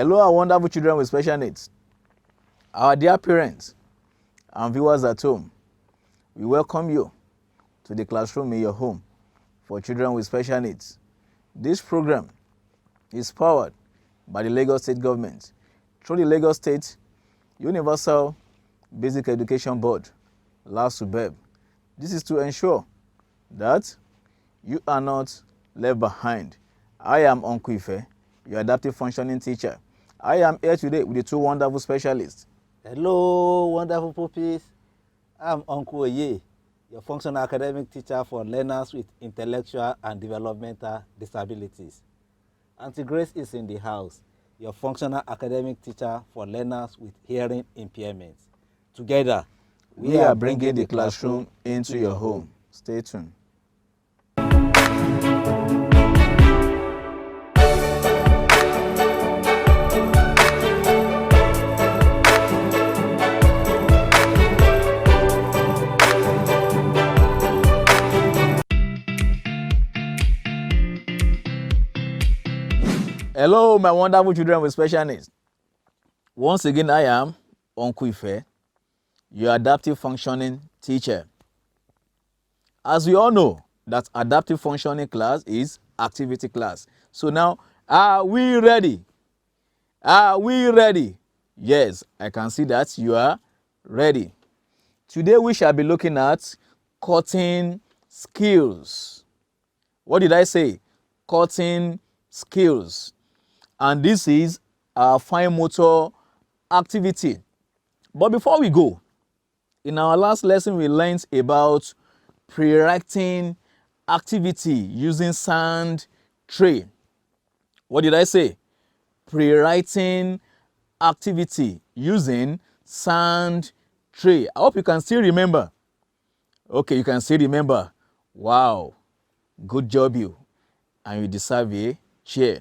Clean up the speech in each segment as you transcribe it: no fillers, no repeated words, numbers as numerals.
Hello, our wonderful children with special needs. Our dear parents and viewers at home, we welcome you to the classroom in your home for children with special needs. This program is powered by the Lagos State Government through the Lagos State Universal Basic Education Board, LASUBEB. This is to ensure that you are not left behind. I am Uncle Ife, your adaptive functioning teacher. I am here today with the two wonderful specialists. Hello, wonderful pupils. I'm Uncle Oye, your functional academic teacher for learners with intellectual and developmental disabilities. Auntie Grace is in the house, your functional academic teacher for learners with hearing impairments. Together, we are bringing the classroom into your home. Stay tuned. Hello, my wonderful children with special needs. Once again, I am Uncle Ife, your adaptive functioning teacher. As we all know, that adaptive functioning class is activity class. So now, are we ready? Are we ready? Yes, I can see that you are ready. Today we shall be looking at cutting skills. What did I say? Cutting skills. And this is our fine motor activity. But before we go, in our last lesson we learned about pre-writing activity using sand tray. What did I say? Pre-writing activity using sand tray. I hope you can still remember. Okay, you can still remember. Wow, good job you. And you deserve a chair.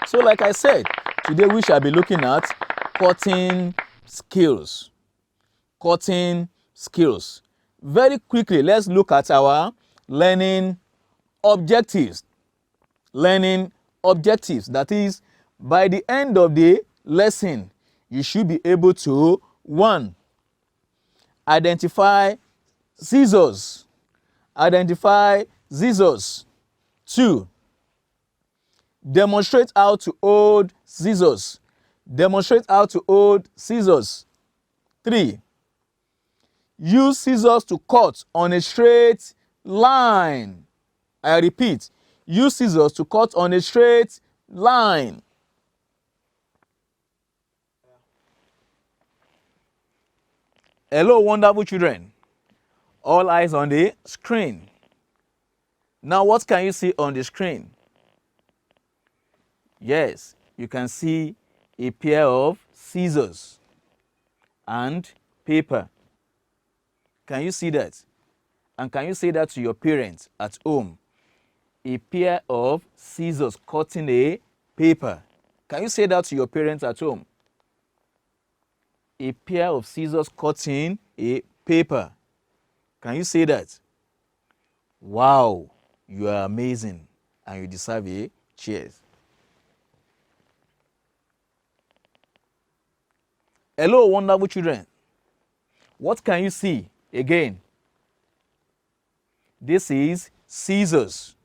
So like I said, today we shall be looking at cutting skills. Cutting skills. Very quickly, let's look at our learning objectives. Learning objectives. That is, by the end of the lesson, you should be able to 1. Identify scissors. Identify scissors. 2. Demonstrate how to hold scissors. Demonstrate how to hold scissors. 3. Use scissors to cut on a straight line. I repeat, use scissors to cut on a straight line. Hello, wonderful children. All eyes on the screen. Now, what can you see on the screen? Yes, you can see a pair of scissors and paper. Can you see that? And can you say that to your parents at home? A pair of scissors cutting a paper. Can you say that to your parents at home? A pair of scissors cutting a paper. Can you say that? Wow, you are amazing and you deserve a cheers. Hello, wonderful children. What can you see again? This is scissors.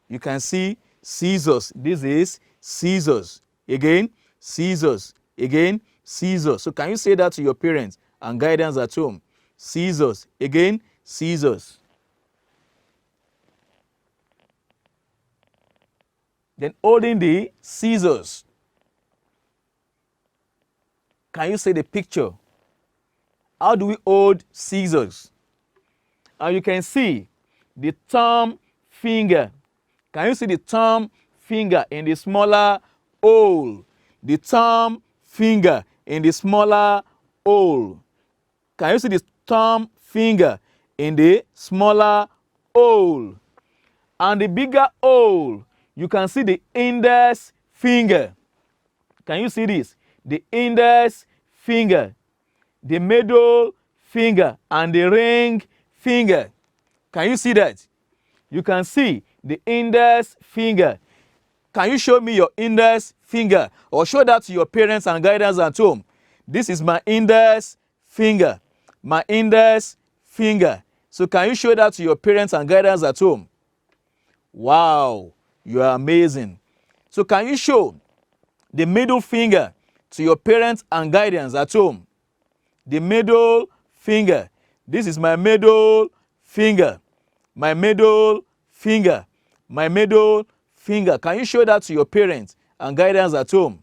You can see scissors. This is scissors. Again, scissors. Again, scissors. So can you say that to your parents and guidance at home? Scissors. Again, scissors. Then holding the scissors. Can you see the picture? How do we hold scissors? And you can see the thumb finger. Can you see the thumb finger in the smaller hole? The thumb finger in the smaller hole. Can you see the thumb finger in the smaller hole? And the bigger hole, you can see the index finger. Can you see this? The index finger, the middle finger, and the ring finger. Can you see that? You can see the index finger. Can you show me your index finger? Or show that to your parents and guidance at home. This is my index finger. My index finger. So can you show that to your parents and guidance at home? Wow, you are amazing. So can you show the middle finger to your parents and guardians at home? The middle finger. This is my middle finger. My middle finger. My middle finger. Can you show that to your parents and guardians at home?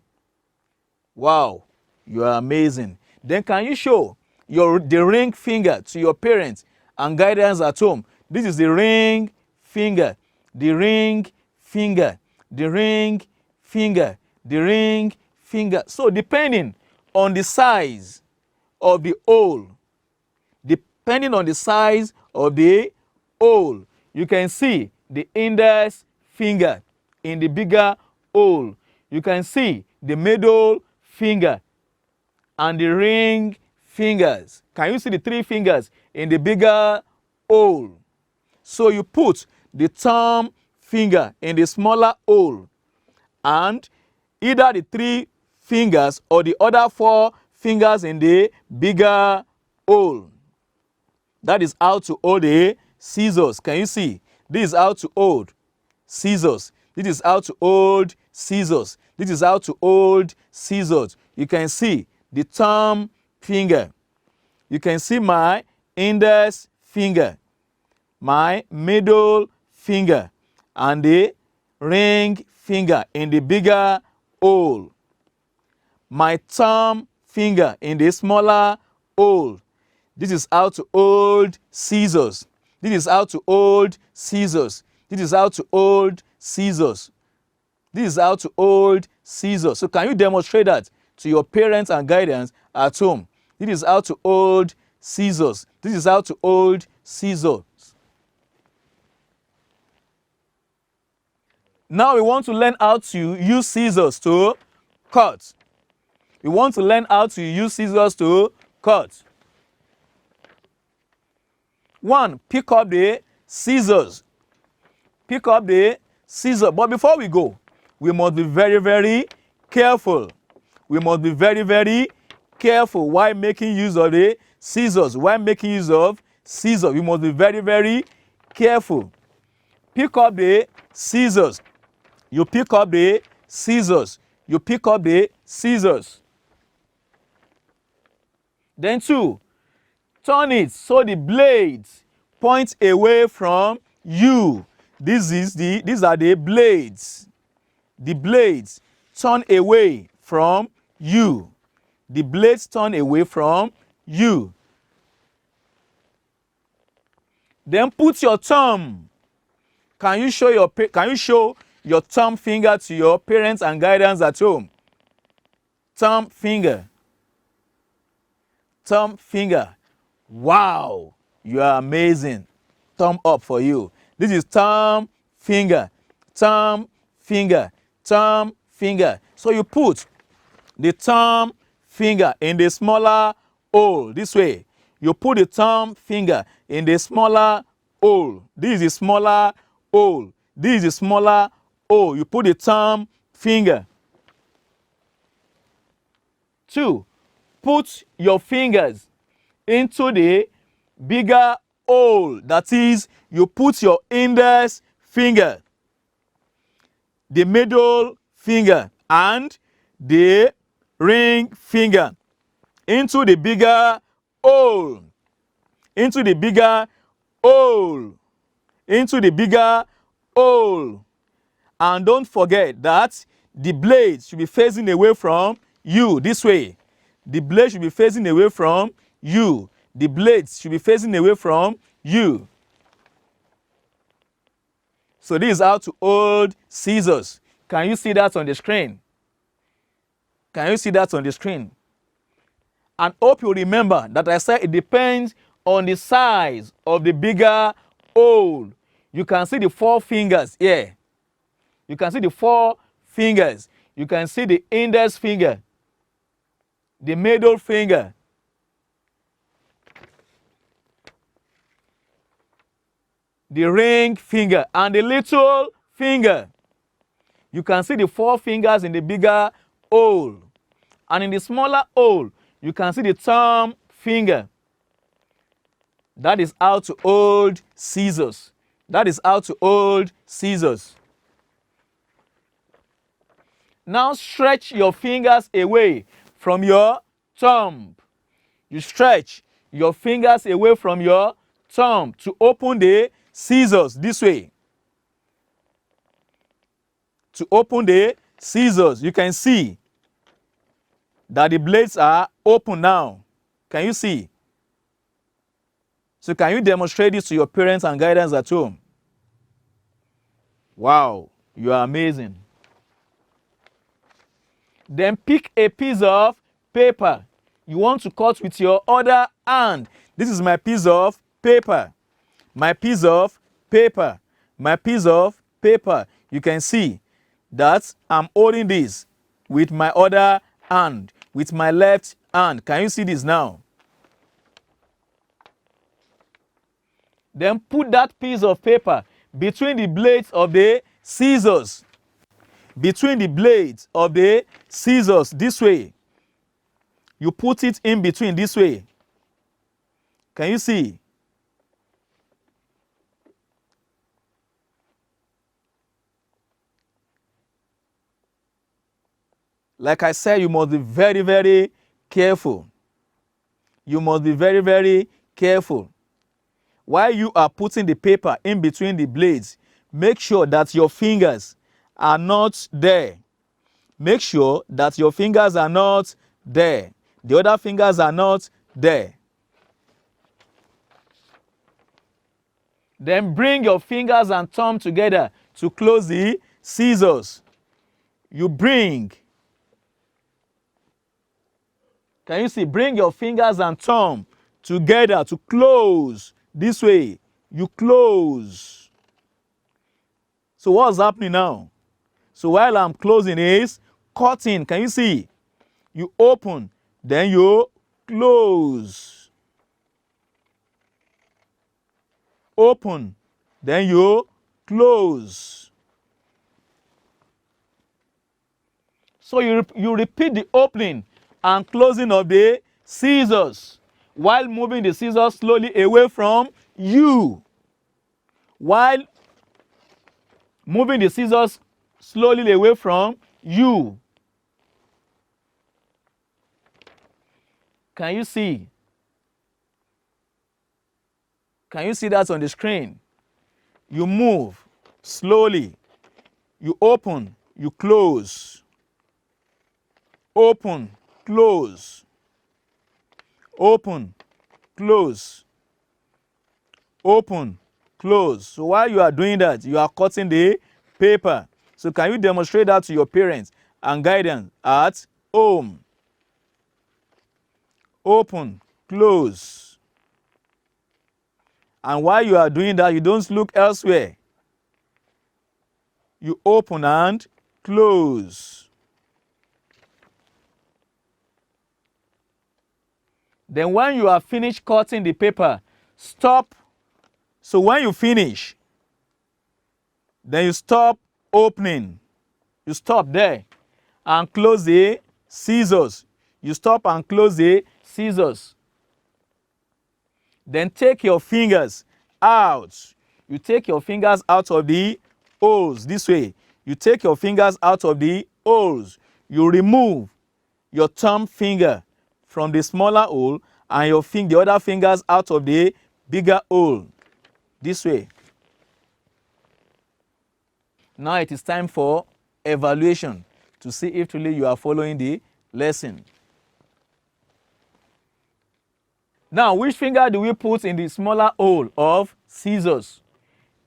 Wow, you are amazing. Then can you show the ring finger to your parents and guardians at home? This is the ring finger. The ring finger. The ring finger. The ring finger. So depending on the size of the hole, depending on the size of the hole, you can see the index finger in the bigger hole. You can see the middle finger and the ring fingers. Can you see the three fingers in the bigger hole? So you put the thumb finger in the smaller hole, and either the three fingers or the other four fingers in the bigger hole. That is how to hold the scissors. Can you see? This is how to hold scissors. This is how to hold scissors. This is how to hold scissors. You can see the thumb finger. You can see my index finger, my middle finger, and the ring finger in the bigger hole. My thumb finger in the smaller hole. This is how to hold scissors. This is how to hold scissors. This is how to hold scissors. This is how to hold scissors. So can you demonstrate that to your parents and guardians at home? This is how to hold scissors. This is how to hold scissors. Now we want to learn how to use scissors to cut. We want to learn how to use scissors to cut. 1. Pick up the scissors. Pick up the scissors. But before we go, we must be very, very careful. We must be very, very careful while making use of the scissors. While making use of scissors, we must be very, very careful. Pick up the scissors. You pick up the scissors. You pick up the scissors. Then 2. Turn it so the blades point away from you. These are the blades. The blades turn away from you. The blades turn away from you. Then put your thumb. Can you show your thumb finger to your parents and guardians at home? Thumb finger. Thumb finger. Wow, you are amazing. Thumb up for you. This is thumb finger. Thumb finger. Thumb finger. So you put the thumb finger in the smaller hole this way. You put the thumb finger in the smaller hole. This is the smaller hole. This is the smaller hole. You put the thumb finger. 2. Put your fingers into the bigger hole. That is, you put your index finger, the middle finger, and the ring finger into the bigger hole. Into the bigger hole. Into the bigger hole. And don't forget that the blade should be facing away from you this way. The blade should be facing away from you. The blades should be facing away from you. So this is how to hold scissors. Can you see that on the screen? Can you see that on the screen? And hope you remember that I said it depends on the size of the bigger hole. You can see the 4 fingers here. You can see the 4 fingers. You can see the index finger, the middle finger, the ring finger, and the little finger. you can see the 4 fingers in the bigger hole. And in the smaller hole, you can see the thumb finger. That is how to hold scissors. That is how to hold scissors. Now stretch your fingers away from your thumb. You stretch your fingers away from your thumb to open the scissors this way. To open the scissors, you can see that the blades are open now. Can you see? So can you demonstrate this to your parents and guidance at home? Wow, you are amazing. Then pick a piece of paper you want to cut with your other hand. This is my piece of paper. My piece of paper. My piece of paper. You can see that I'm holding this with my other hand, with my left hand. Can you see this now? Then put that piece of paper between the blades of the scissors. Between the blades of the scissors this way. You put it in between this way. Can you see? Like I said, you must be very, very careful. You must be very, very careful. While you are putting the paper in between the blades, make sure that your fingers are not there. Make sure that your fingers are not there. The other fingers are not there. Then bring your fingers and thumb together to close the scissors. You bring. Can you see? Bring your fingers and thumb together to close. This way. You close. So what's happening now? So while I'm closing is cutting. Can you see? You open, then you close. Open, then you close. So you repeat the opening and closing of the scissors while moving the scissors slowly away from you. While moving the scissors slowly away from you. Can you see? Can you see that on the screen? You move slowly. You open, you close. Open, close. Open, close. Open, close. So while you are doing that, you are cutting the paper. So can you demonstrate that to your parents and guidance at home? Open, close. And while you are doing that, you don't look elsewhere. You open and close. Then when you are finished cutting the paper, stop. So when you finish, then you stop opening. You stop there and close the scissors. You stop and close the scissors. Then take your fingers out. You take your fingers out of the holes this way. You take your fingers out of the holes. You remove your thumb finger from the smaller hole and the other fingers out of the bigger hole. This way. Now it is time for evaluation to see if truly you are following the lesson. Now, which finger do we put in the smaller hole of scissors?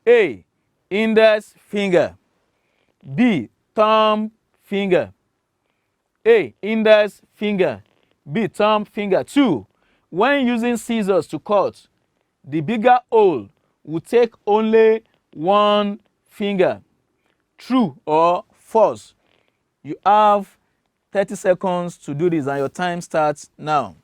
A, index finger. B, thumb finger. A, index finger. B, thumb finger. 2, when using scissors to cut, the bigger hole will take only one finger. True or false? You have 30 seconds to do this and your time starts now.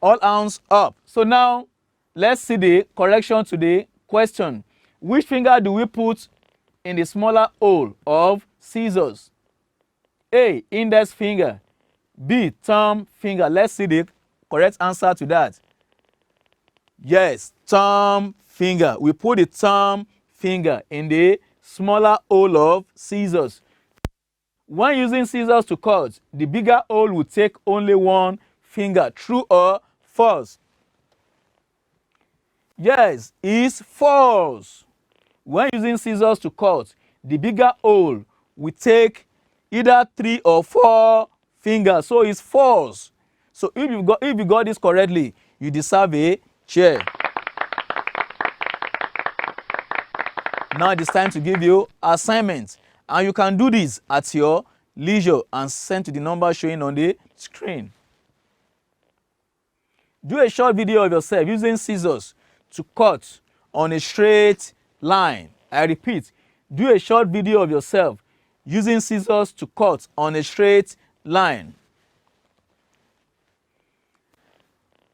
All hands up. So now, let's see the correction to the question. Which finger do we put in the smaller hole of scissors? A. Index finger. B. Thumb finger. Let's see the correct answer to that. Yes, thumb finger. We put the thumb finger in the smaller hole of scissors. When using scissors to cut, the bigger hole will take only one finger. True or false? Yes, it's false. When using scissors to cut, the bigger hole will take either 3 or 4 fingers. So it's false. So if you got this correctly, you deserve a chair. Now it is time to give you assignment, and you can do this at your leisure and send to the number showing on the screen. Do a short video of yourself using scissors to cut on a straight line. I repeat, do a short video of yourself using scissors to cut on a straight line.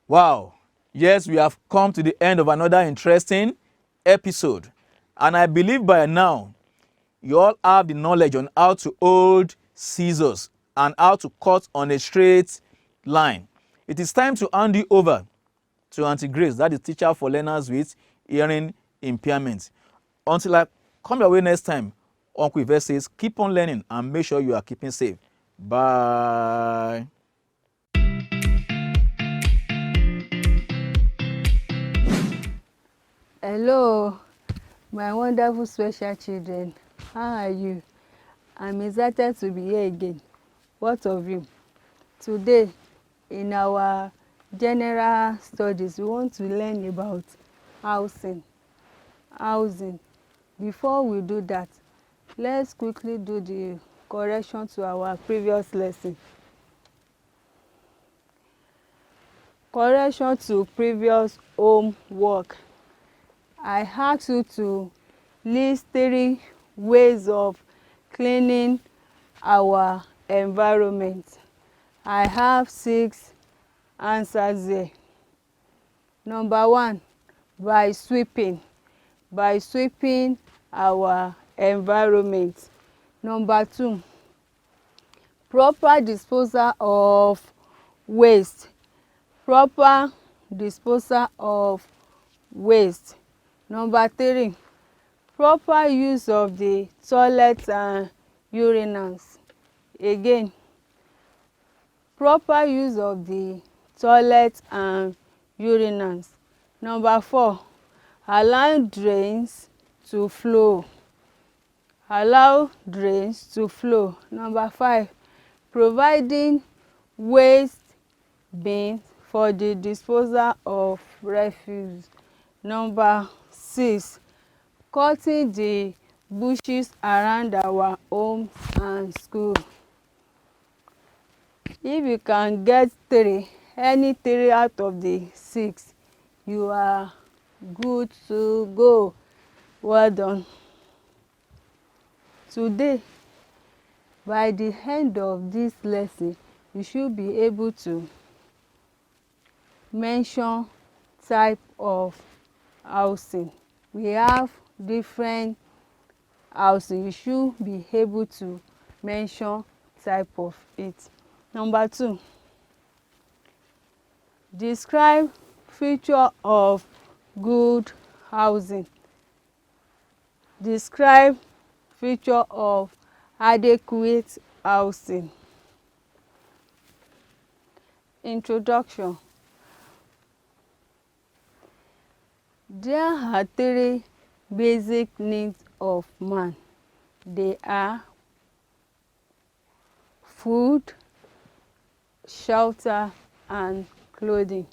Wow. Yes, we have come to the end of another interesting episode. And I believe by now, you all have the knowledge on how to hold scissors and how to cut on a straight line. It is time to hand you over to Auntie Grace, that is teacher for learners with hearing impairment. Until I come your way next time, Uncle Ife says, keep on learning and make sure you are keeping safe. Bye. Hello, my wonderful special children. How are you? I'm excited to be here again. What of you? Today, in our general studies, we want to learn about housing. Before we do that, let's quickly do the correction to our previous lesson. Correction to previous homework. I asked you to list 3 ways of cleaning our environment. I have 6 answers there. Number 1, by sweeping our environment. Number 2, proper disposal of waste. Number 3, proper use of the toilet and urinals. Again, proper use of the toilet and urinals. Number 4, allow drains to flow. Number 5, providing waste bins for the disposal of refuse. Number 6, cutting the bushes around our homes and school. If you can get 3, any 3 out of the 6, you are good to go. Well done. Today, by the end of this lesson, you should be able to mention type of housing. We have different housing. You should be able to mention type of it. Number 2, describe feature of good housing. Describe feature of adequate housing. Introduction. There are 3 basic needs of man. They are food, shelter, and clothing.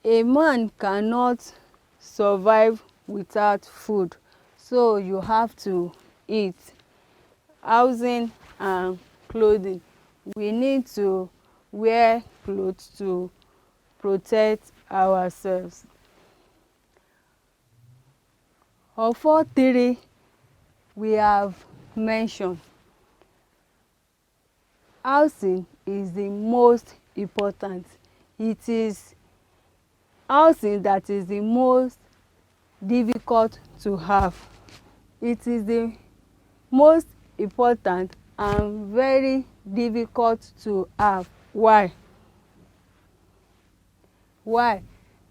A man cannot survive without food, so you have to eat. Housing and clothing. We need to wear clothes to protect ourselves. Of all 3 we have mentioned, housing is the most important. It is housing that is the most difficult to have. It is the most important and very difficult to have. Why? Why?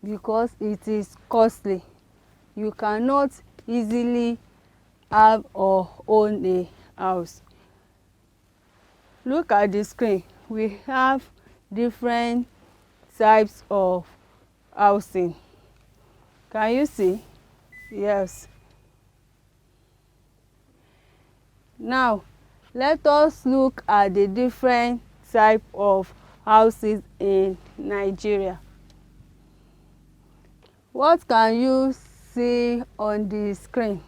Because it is costly. You cannot easily have or own a house. Look at the screen. We have different types of housing. Can you see? Yes. Now, let us look at the different type of houses in Nigeria. What can you see on the screen?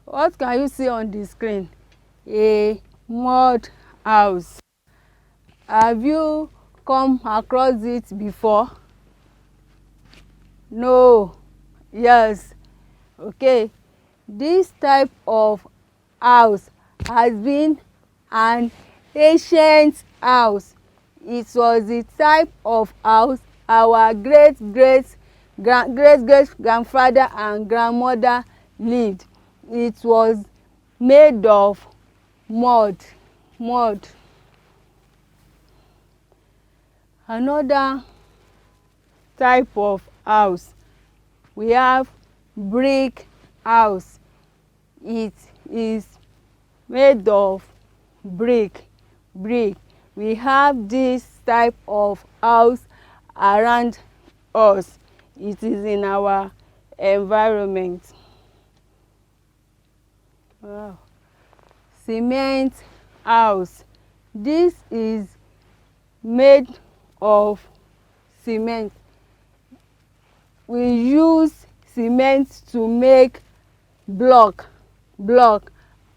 What can you see on the screen? A mud house. Have you come across it before? No. Yes. Okay. This type of house has been an ancient house. It was the type of house our great grandfather and grandmother lived. It was made of mud. Another type of house, we have brick house. It is made of brick. We have this type of house around us. It is in our environment. Wow. Cement house. This is made of cement. We use cement to make block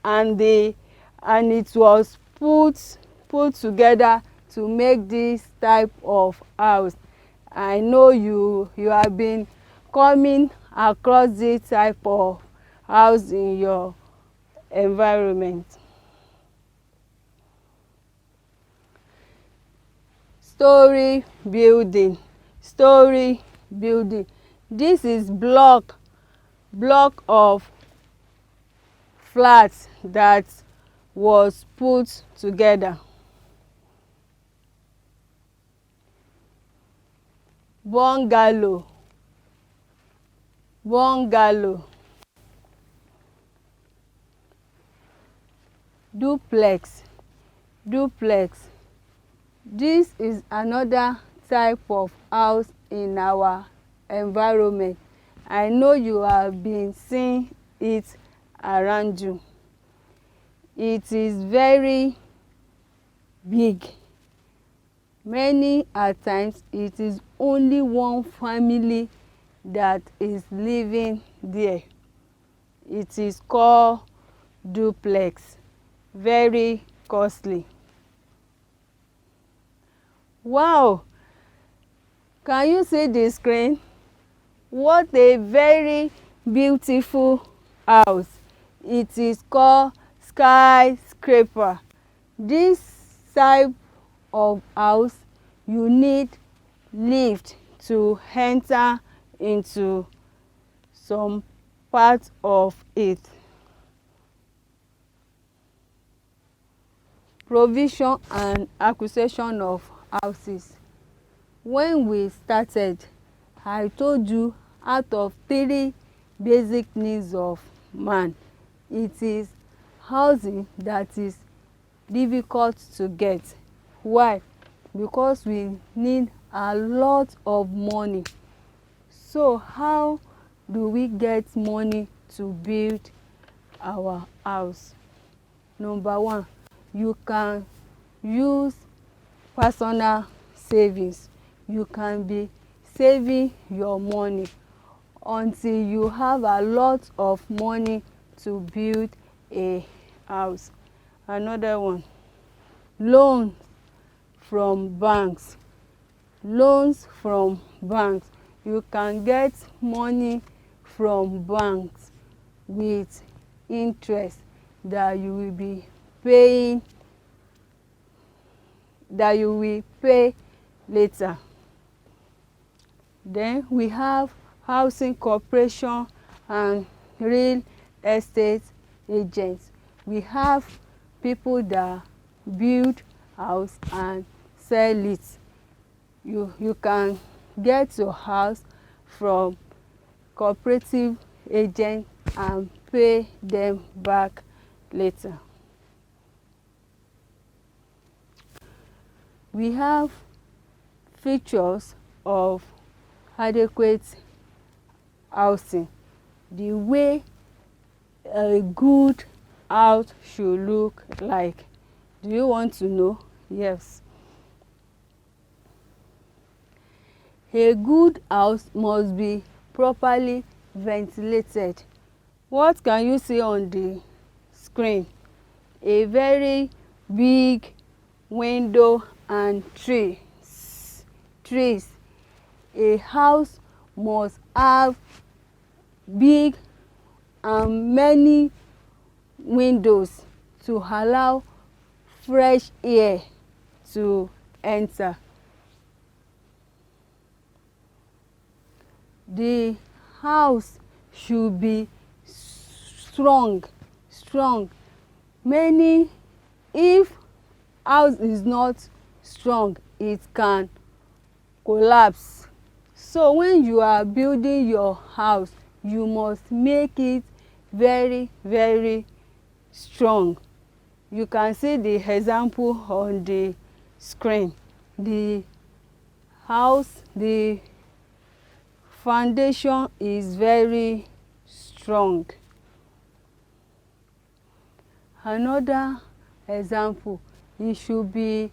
and it was put together to make this type of house. I know you have been coming across this type of house in your environment. Story building. This is block of flats that was put together. Bungalow. Duplex. This is another type of house in our environment. I know you have been seeing it around you. It is very big. Many at times it is only one family that is living there. It is called duplex. Very costly. Wow! Can you see the screen? What a very beautiful house. It is called skyscraper. This type of house, you need lift to enter into some part of it. Provision and acquisition of houses. When we started, I told you out of 3 basic needs of man, it is housing that is difficult to get. Why? Because we need a lot of money. So how do we get money to build our house? Number 1, you can use personal savings. You can be saving your money until you have a lot of money to build a house. Another one, loans from banks. You can get money from banks with interest that you will be paying that you will pay later. Then we have housing corporation and real estate agents. We have people that build house and sell it. You can get your house from cooperative agent and pay them back later. We have features of adequate housing, the way a good house should look like. Do you want to know? Yes. A good house must be properly ventilated. What can you see on the screen? A very big window and trees. A house must have big and many windows to allow fresh air to enter. The house should be strong. If house is not strong, it can collapse. So when you are building your house, you must make it very, very strong. You can see the example on the screen. The house, the foundation is very strong. Another example, it should be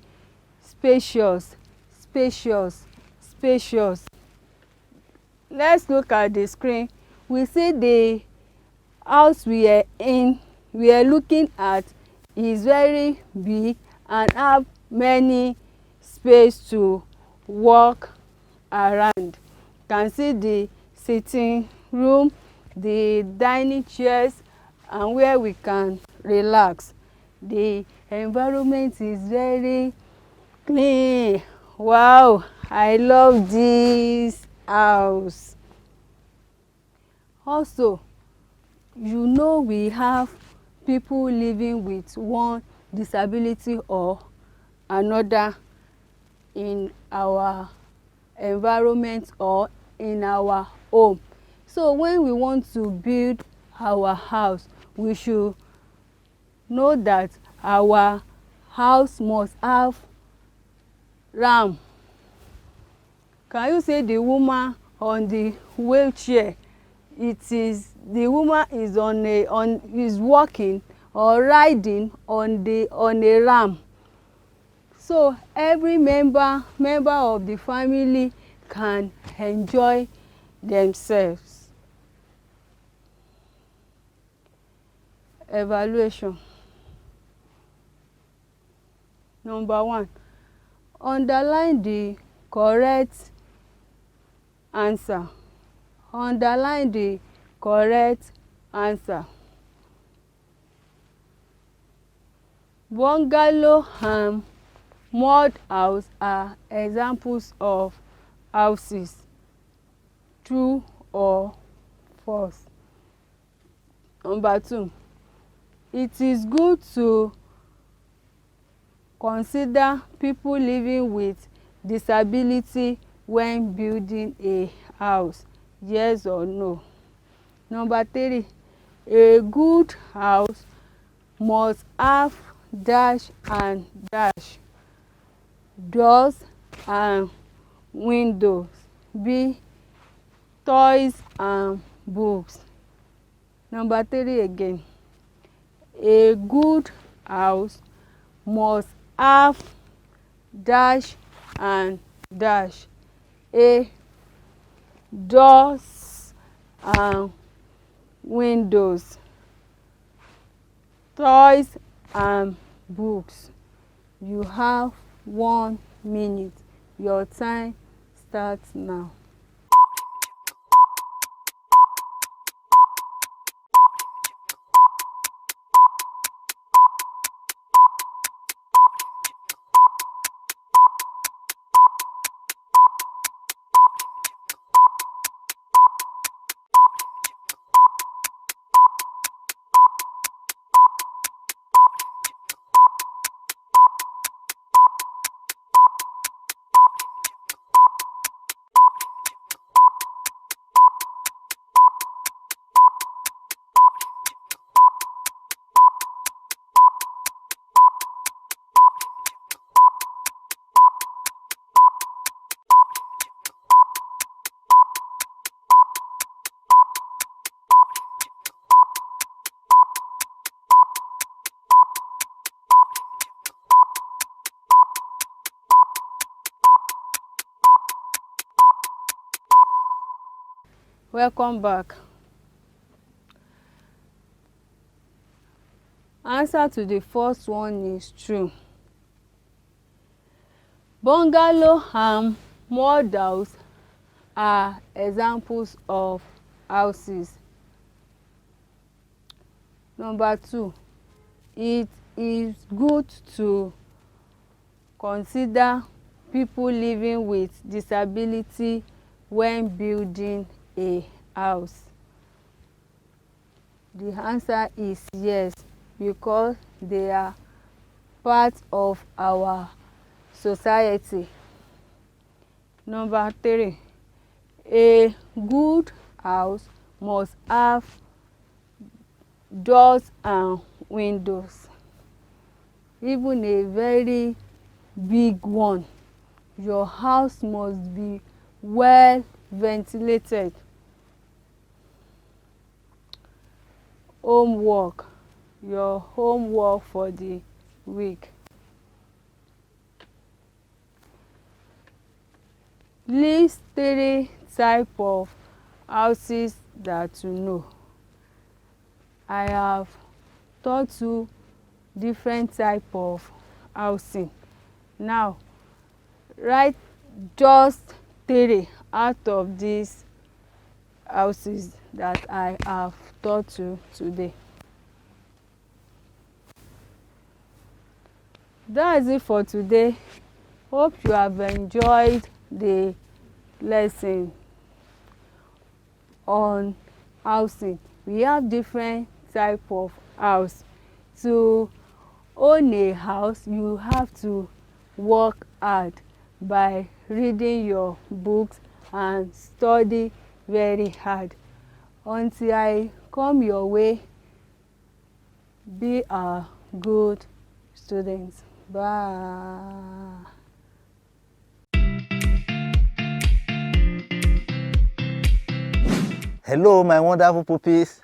spacious. Let's look at the screen. We see the house we are looking at is very big and have many space to walk around. You can see the sitting room, the dining chairs, and where we can relax. The environment is very clean. Wow, I love this house. Also, you know we have people living with one disability or another in our environment or in our home. So when we want to build our house, we should know that our house must have ramp. Can you see the woman on the wheelchair? The woman is walking or riding on a ramp. So every member of the family can enjoy themselves. Evaluation. Number 1, underline the correct answer. Underline the correct answer. Bungalow and mud house are examples of houses. True or false? Number 2, it is good to consider people living with disability when building a house. Yes or no? Number 3, a good house must have dash and dash, doors and windows. B, toys and books. Number 3 again, a good house must have dash and dash. A, doors and windows, toys and books. You have 1 minute. Your time starts now. Welcome back. Answer to the first one is true. Bungalow and mud house are examples of houses. Number 2, it is good to consider people living with disability when building a house. The answer is yes, because they are part of our society. Number 3, a good house must have doors and windows. Even a very big one, your house must be well ventilated. Homework, your homework for the week. List 3 types of houses that you know. I have taught you different types of housing. Now, write just 3 out of these houses that I have taught you today. That's it for today. Hope you have enjoyed the lesson on housing. We have different type of house. To own a house, you have to work hard by reading your books and study very hard. Until I come your way, be a good student. Bye. Hello, my wonderful pupils.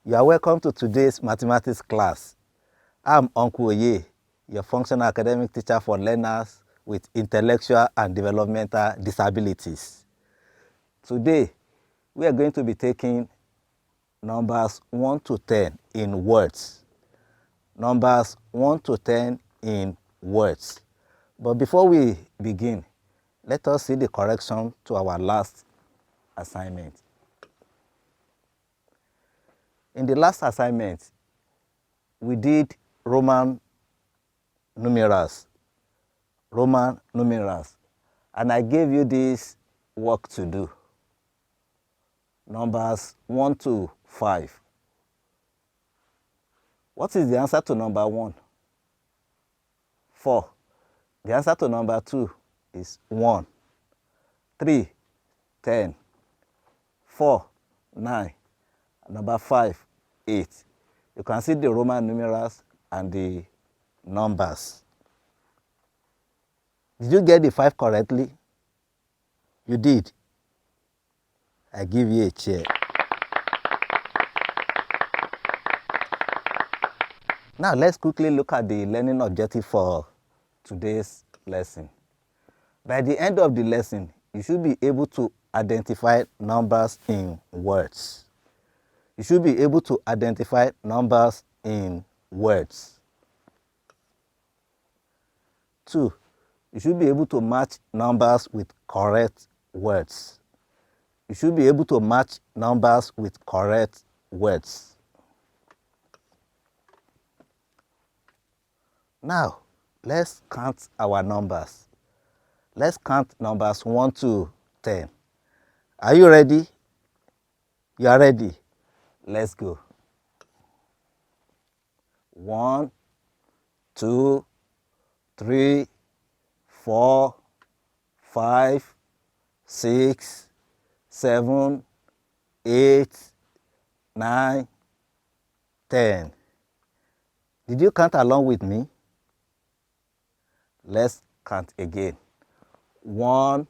You are welcome to today's mathematics class. I'm Uncle Oye, your functional academic teacher for learners with intellectual and developmental disabilities. Today, we are going to be taking numbers 1 to 10 in words. Numbers 1 to 10 in words. But before we begin, let us see the correction to our last assignment. In the last assignment, we did Roman numerals, and I gave you this work to do. Numbers 1 to 5. What is the answer to number 1? 4. The answer to number 2 is 1. 3, 10. 4, 9. Number 5, 8. You can see the Roman numerals and the numbers. Did you get the 5 correctly? You did. I give you a chair. Now let's quickly look at the learning objective for today's lesson. By the end of the lesson, you should be able to identify numbers in words. You should be able to identify numbers in words. 2, you should be able to match numbers with correct words. You should be able to match numbers with correct words. Now, let's count our numbers. Let's count numbers 1 to 10. Are you ready? You are ready? Let's go. 1, 2, 3, 4, 5, 6, 7, 8, 9, 10. Did you count along with me? Let's count again. 1,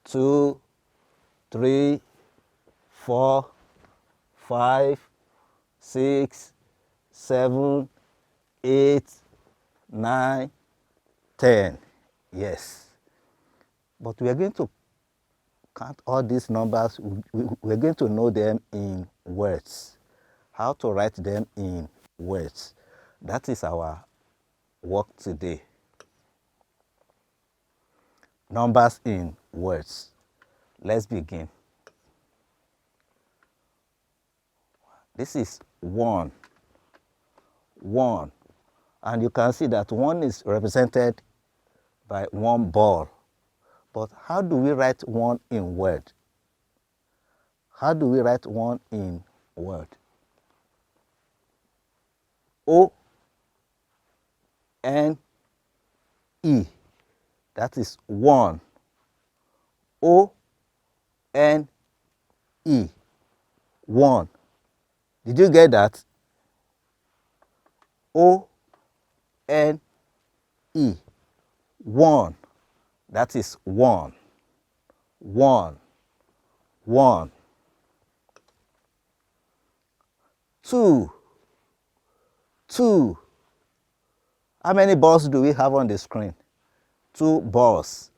2, 3, 4, 5, 6, 7, 8, 9, 10. Yes. But we are going to count all these numbers. We're going to know them in words. How to write them in words. That is our work today. Numbers in words. Let's begin. This is 1. 1. And you can see that 1 is represented by 1 ball. But how do we write 1 in word? How do we write 1 in word? O N E. That is 1. O N E. 1. Did you get that? O N E. 1. That is 1. 1. 1. 2. 2. How many balls do we have on the screen? 2 balls.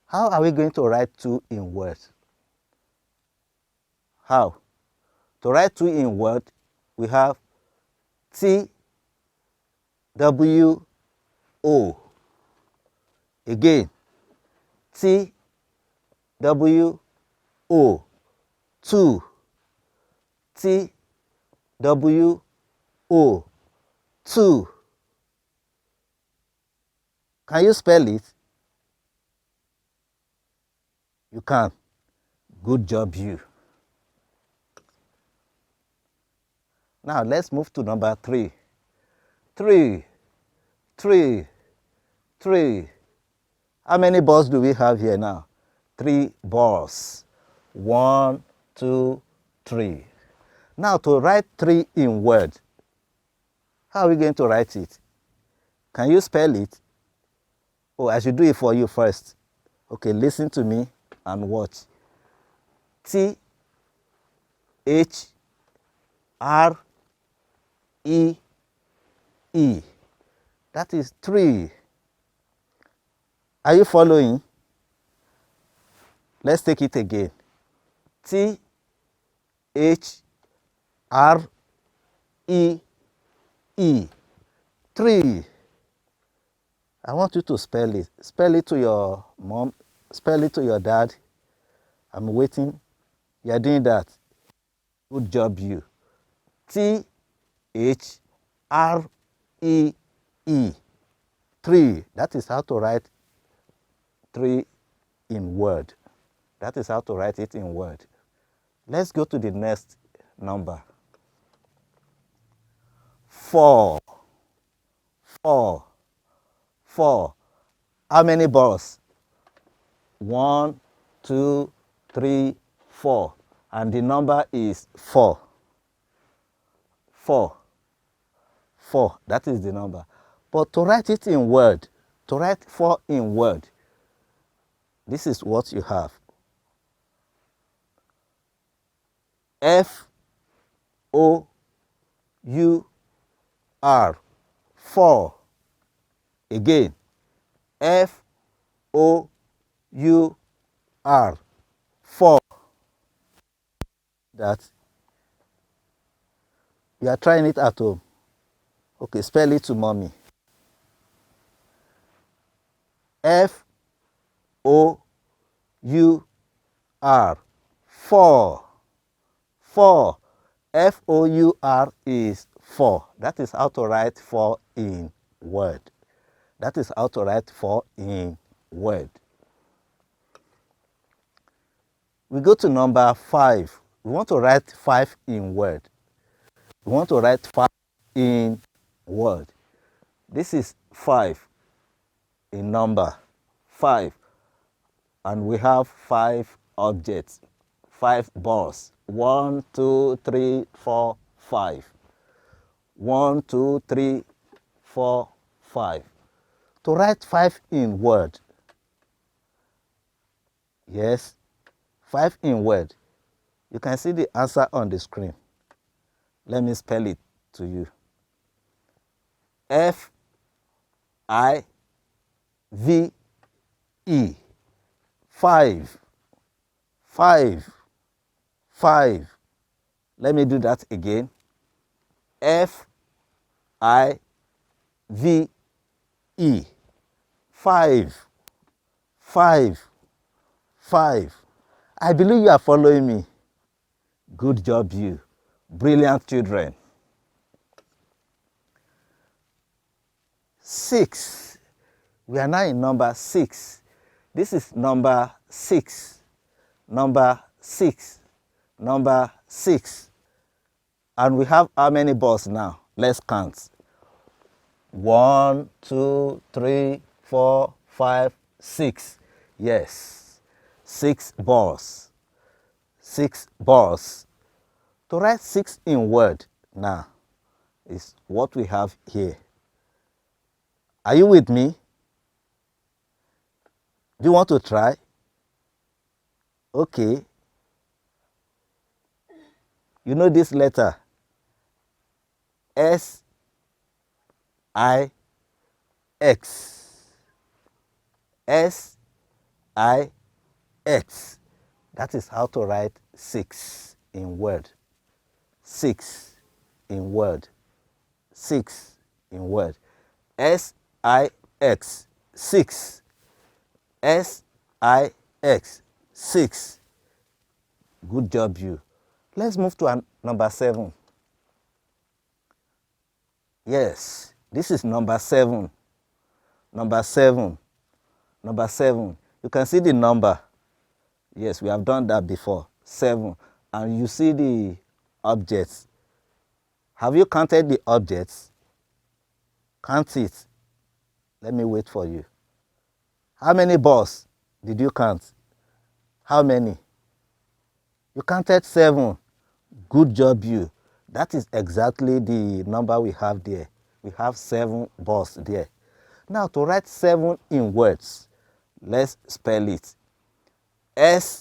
How are we going to write 2 in words? How? To write 2 in word, we have T W O. Again, T W O. 2. T W O. 2. Can you spell it? You can. Good job, you. Now let's move to number 3. 3. 3. 3. How many balls do we have here now? 3 balls. 1, 2, 3. Now to write 3 in word, how are we going to write it? Can you spell it? Oh, I should do it for you first. Okay, listen to me and watch. T H R E E. That is 3. Are you following? Let's take it again. T H R E E. 3. I want you to spell it. Spell it to your mom. Spell it to your dad. I'm waiting. You are doing that. Good job, you. T H R E E. 3. That is how to write 3 in word. That is how to write it in word. Let's go to the next number. 4. 4. 4. How many balls? 1, 2, 3, 4. And the number is 4. 4. 4. That is the number. But to write it in word, to write 4 in word, this is what you have. F O U R. 4. Again. F O U R. 4. That you are trying it at home. Okay, spell it to mommy. F O U R. 4. 4. F O U R is 4. That is how to write 4 in word. That is how to write 4 in word. We go to number 5. We want to write 5 in word. We want to write 5 in word. This is 5 in number. 5. And we have 5 objects. 5 balls. 1, 2, 3, 4, 5. 1, 2, 3, 4, 5. To write 5 in word. Yes, 5 in word. You can see the answer on the screen. Let me spell it to you. F I V E. 5. 5. 5. Let me do that again. F-I-V-E. 5. 5. 5. I believe you are following me. Good job, you. Brilliant children. 6. We are now in number 6. This is number 6. Number 6. Number 6. And we have how many balls now? Let's count. 1, 2, 3, 4, 5, 6. Yes. 6 balls. 6 balls. To write 6 in word now is what we have here. Are you with me? Do you want to try? Okay. You know this letter? S-I-X. S-I-X. That is how to write 6 in word. 6 in word. 6 in word. S-I-X. 6. S-I-X. 6. Good job, you. Let's move to number 7. Yes, this is number 7. Number 7. Number 7. You can see the number. Yes, we have done that before. 7. And you see the objects. Have you counted the objects? Count it. Let me wait for you. How many balls did you count? How many? You counted 7. Good job, you. That is exactly the number we have there. We have 7 balls there. Now, to write 7 in words, let's spell it. S-E-V-E-N.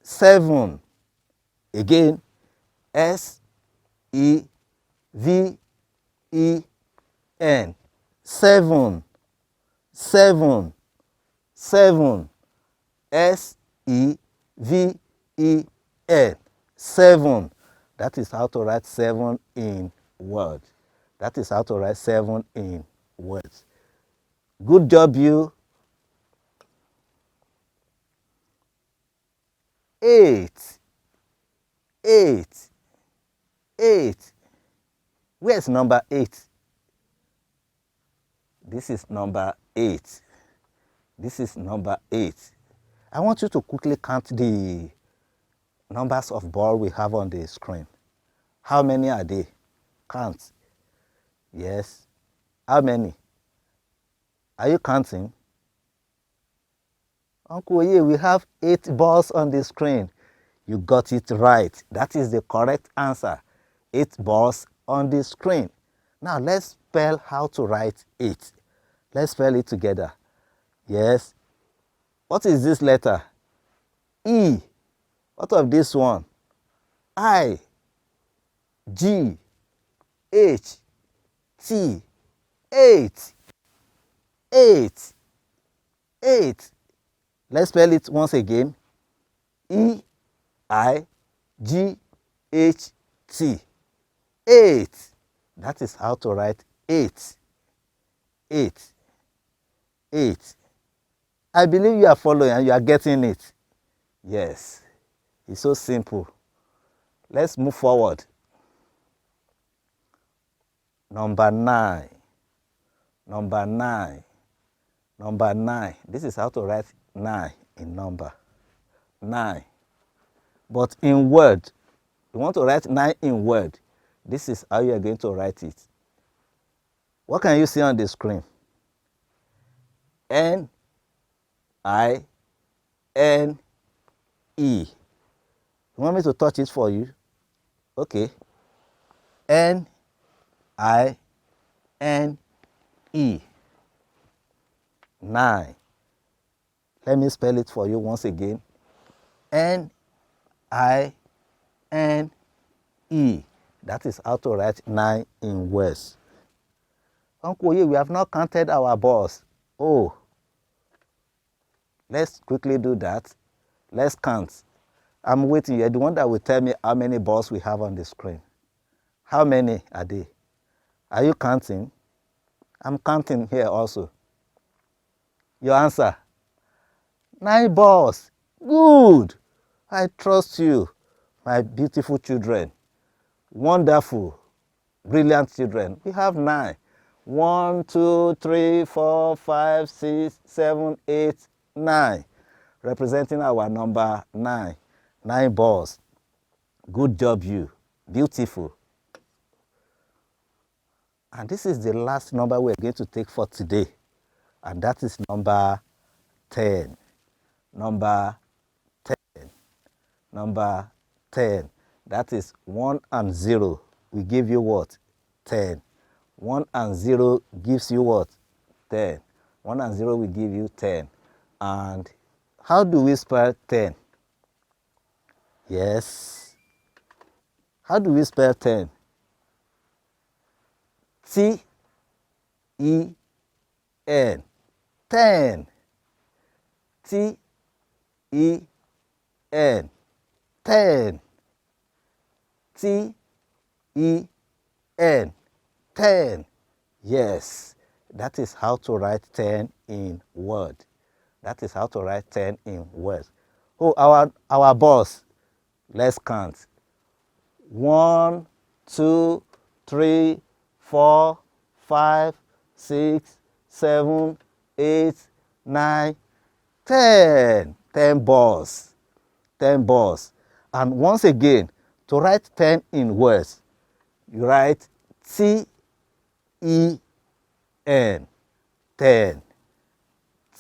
7. Again, S-E-V-E-N. 7. 7. 7. S-E-V-E-N. 7. That is how to write 7 in words. That is how to write 7 in words. Good job, you. 8. 8. 8. Where's number 8? This is number 8. This is number 8. I want you to quickly count the numbers of balls we have on the screen. How many are they? Count. Yes. How many? Are you counting? Uncle Oye, we have 8 balls on the screen. You got it right. That is the correct answer. 8 balls on the screen. Now let's spell how to write 8. Let's spell it together. Yes. What is this letter? E. What of this one? I. G. H. T. 8. 8. 8. Let's spell it once again. E. I. G. H. T. 8. That is how to write 8. 8. 8. I believe you are following and you are getting it. Yes. It's so simple. Let's move forward. Number 9. Number 9. Number 9. This is how to write 9 in number. 9. But in word, you want to write 9 in word. This is how you are going to write it. What can you see on the screen? N-I-N-E. You want me to touch it for you? Okay. N-I-N-E. 9. Let me spell it for you once again. N-I-N-E. That is how to write 9 in words. Uncle Oye, we have not counted our balls. Oh, let's quickly do that. Let's count. I'm waiting. You're the one that will tell me how many balls we have on the screen. How many are they? Are you counting? I'm counting here also. Your answer? 9 balls. Good. I trust you, my beautiful children. Wonderful, brilliant children. We have 9. 1, 2, 3, 4, 5, 6, 7, 8, 9. Representing our number 9. 9 balls. Good job, you. Beautiful. And this is the last number we're going to take for today. And that is number 10. Number 10. Number 10. That is 1 and 0. We give you what? 10. 1 and 0 gives you what? 10. 1 and 0 will give you 10. And how do we spell 10? Yes. How do we spell 10? T-E-N. 10. T-E-N. 10. T-E-N. 10. Yes, that is how to write 10 in word. That is how to write 10 in words. Oh, our boss. Let's count. 1, 2, 3, 4, 5, 6, 7, 8, 9, 10. 10 balls. 10 balls. And once again, to write 10 in words, you write T-E-N. 10.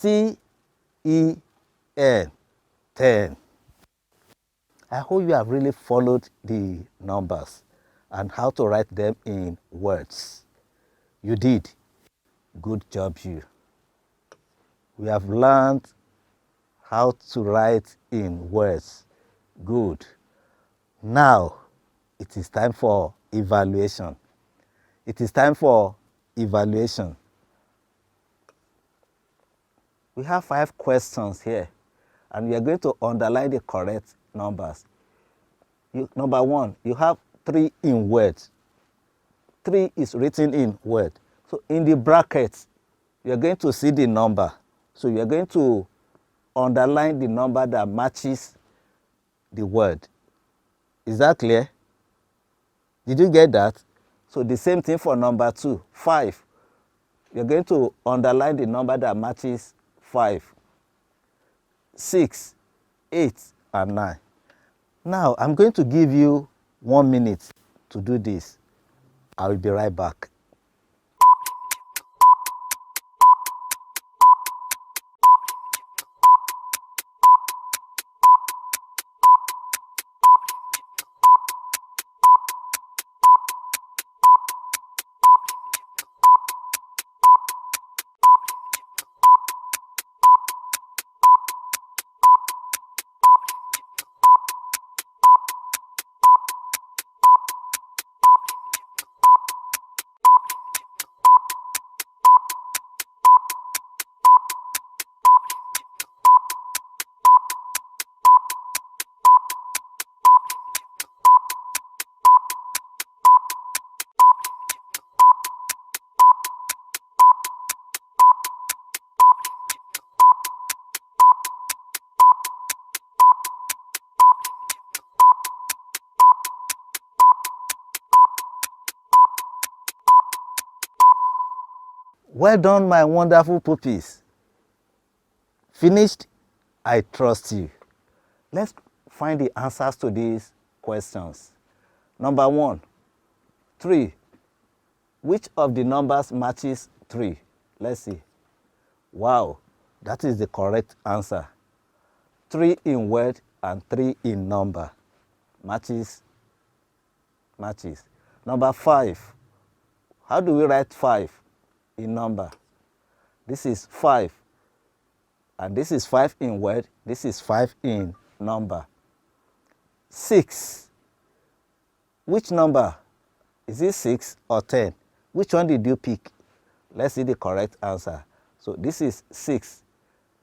T-E-N. 10. I hope you have really followed the numbers and how to write them in words. You did. Good job, you. We have learned how to write in words. Good. Now, it is time for evaluation. It is time for evaluation. We have 5 questions here, and we are going to underline the correct numbers. Number 1, you have 3 in words. 3 is written in word. So in the brackets, you are going to see the number. So you are going to underline the number that matches the word. Is that clear? Did you get that? So the same thing for number 2, 5. You're going to underline the number that matches 5, 6, 8, and 9. Now, I'm going to give you 1 minute to do this. I will be right back. Well done, my wonderful pupils. Finished? I trust you. Let's find the answers to these questions. Number 1, 3. Which of the numbers matches 3? Let's see. Wow, that is the correct answer. 3 in word and 3 in number. Matches. Number 5. How do we write 5 in number? This is 5. And this is 5 in word. This is 5 in number. 6. Which number? Is it 6 or 10? Which one did you pick? Let's see the correct answer. So this is 6.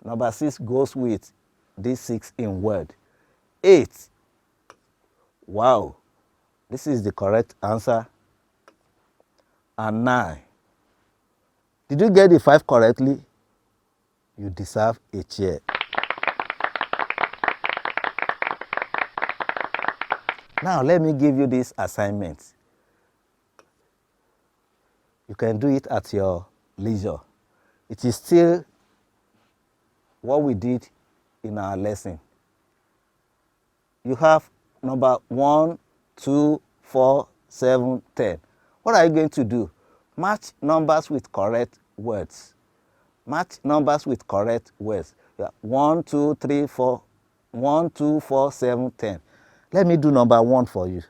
Number 6 goes with this 6 in word. 8. Wow. This is the correct answer. And 9. Did you get the 5 correctly? You deserve a chair. Now let me give you this assignment. You can do it at your leisure. It is still what we did in our lesson. You have number 1, 2, 4, 7, 10. What are you going to do? Match numbers with correct words. Match numbers with correct words. 1, 2, 3, 4. 1, 2, 4, 7, 10. Let me do number 1 for you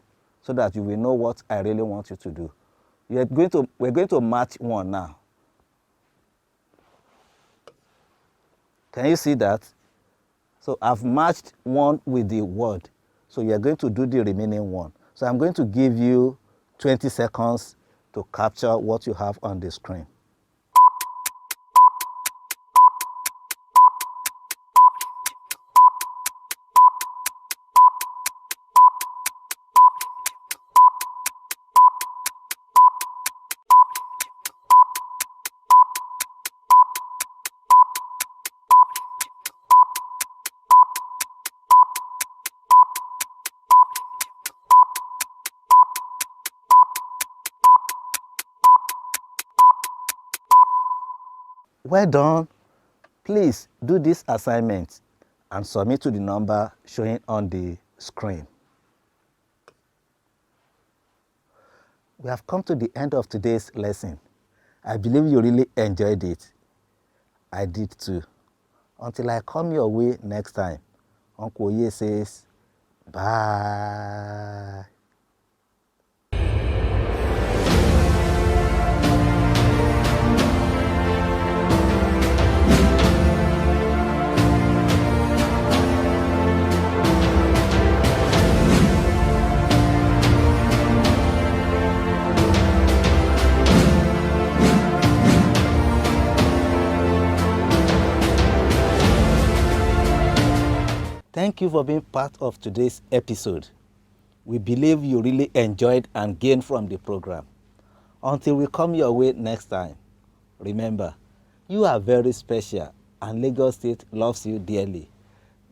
so that you will know what I really want you to do. We're going to match 1 now. Can you see that? So I've matched 1 with the word. So you're going to do the remaining 1. So I'm going to give you 20 seconds to capture what you have on the screen. Well done. Please do this assignment and submit to the number showing on the screen. We have come to the end of today's lesson. I believe you really enjoyed it. I did too. Until I come your way next time, Uncle Ye says, bye. Thank you for being part of today's episode. We believe you really enjoyed and gained from the program. Until we come your way next time, remember, you are very special and Lagos State loves you dearly.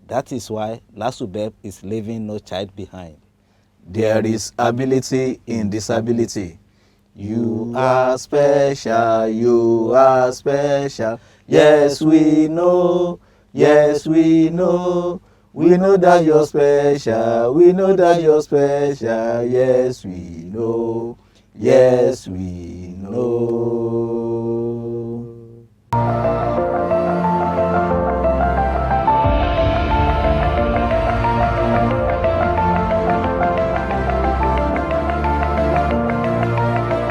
That is why LASUBEB is leaving no child behind. There is ability in disability. You are special, you are special. Yes, we know, yes, we know. We know that you're special, we know that you're special. Yes, we know, yes, we know.